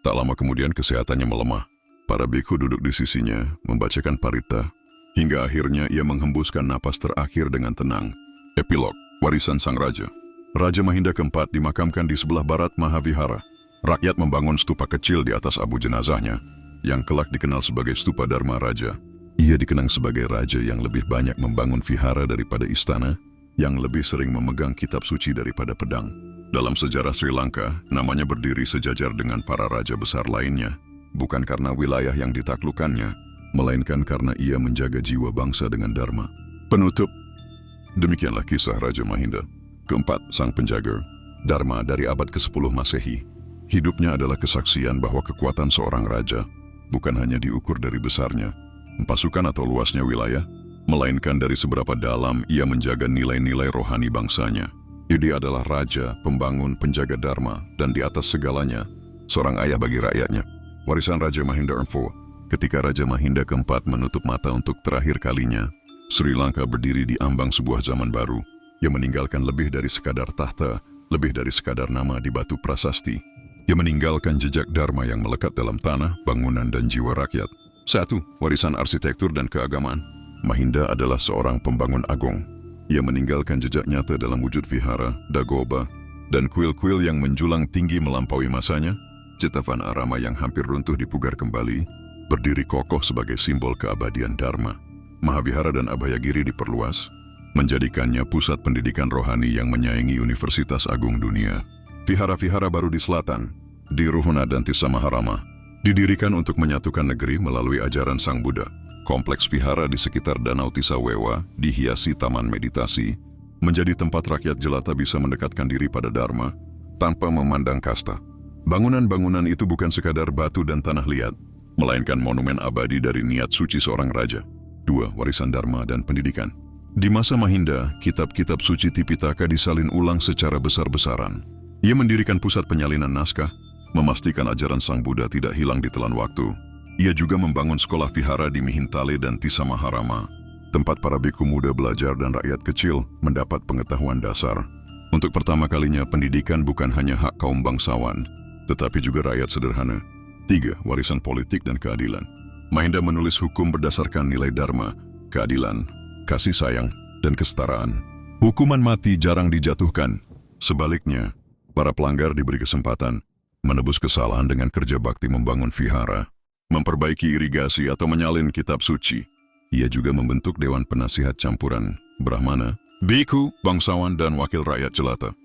Tak lama kemudian kesehatannya melemah. Para bikhu duduk di sisinya, membacakan parita, hingga akhirnya ia menghembuskan napas terakhir dengan tenang. Epilog, warisan sang raja. Raja Mahinda keempat dimakamkan di sebelah barat Mahavihara. Rakyat membangun stupa kecil di atas abu jenazahnya, yang kelak dikenal sebagai stupa Dharma Raja. Ia dikenang sebagai raja yang lebih banyak membangun vihara daripada istana, yang lebih sering memegang kitab suci daripada pedang. Dalam sejarah Sri Lanka, namanya berdiri sejajar dengan para raja besar lainnya, bukan karena wilayah yang ditaklukkannya, melainkan karena ia menjaga jiwa bangsa dengan dharma. Penutup. Demikianlah kisah Raja Mahinda keempat, sang penjaga dharma dari abad ke-10 Masehi. Hidupnya adalah kesaksian bahwa kekuatan seorang raja bukan hanya diukur dari besarnya pasukan atau luasnya wilayah, melainkan dari seberapa dalam ia menjaga nilai-nilai rohani bangsanya. Dia adalah raja, pembangun, penjaga dharma, dan di atas segalanya, seorang ayah bagi rakyatnya. Warisan Raja Mahinda IV. Ketika Raja Mahinda keempat menutup mata untuk terakhir kalinya, Sri Lanka berdiri di ambang sebuah zaman baru, yang meninggalkan lebih dari sekadar tahta, lebih dari sekadar nama di batu prasasti. Ia meninggalkan jejak dharma yang melekat dalam tanah, bangunan, dan jiwa rakyat. 1. Warisan arsitektur dan keagamaan. Mahinda adalah seorang pembangun agung. Ia meninggalkan jejak nyata dalam wujud vihara, dagoba, dan kuil-kuil yang menjulang tinggi melampaui masanya. Cetavan Arama yang hampir runtuh dipugar kembali, berdiri kokoh sebagai simbol keabadian dharma. Mahavihara dan Abhayagiri diperluas, menjadikannya pusat pendidikan rohani yang menyaingi Universitas Agung Dunia. Vihara-vihara baru di selatan, di Ruhuna dan Tisamaharama, didirikan untuk menyatukan negeri melalui ajaran Sang Buddha. Kompleks vihara di sekitar Danau Tisawewa dihiasi taman meditasi, menjadi tempat rakyat jelata bisa mendekatkan diri pada dharma tanpa memandang kasta. Bangunan-bangunan itu bukan sekadar batu dan tanah liat, melainkan monumen abadi dari niat suci seorang raja. 2. Warisan dharma dan pendidikan. Di masa Mahinda, kitab-kitab suci Tipitaka disalin ulang secara besar-besaran. Ia mendirikan pusat penyalinan naskah, memastikan ajaran Sang Buddha tidak hilang di telan waktu. Ia juga membangun sekolah vihara di Mihintale dan Tisamaharama, tempat para bikhu muda belajar dan rakyat kecil mendapat pengetahuan dasar. Untuk pertama kalinya, pendidikan bukan hanya hak kaum bangsawan, tetapi juga rakyat sederhana. 3. Warisan politik dan keadilan. Mahinda menulis hukum berdasarkan nilai dharma, keadilan, kasih sayang, dan kesetaraan. Hukuman mati jarang dijatuhkan. Sebaliknya, para pelanggar diberi kesempatan menebus kesalahan dengan kerja bakti membangun vihara, memperbaiki irigasi atau menyalin kitab suci. Ia juga membentuk dewan penasihat campuran, brahmana, bikhu, bangsawan, dan wakil rakyat jelata.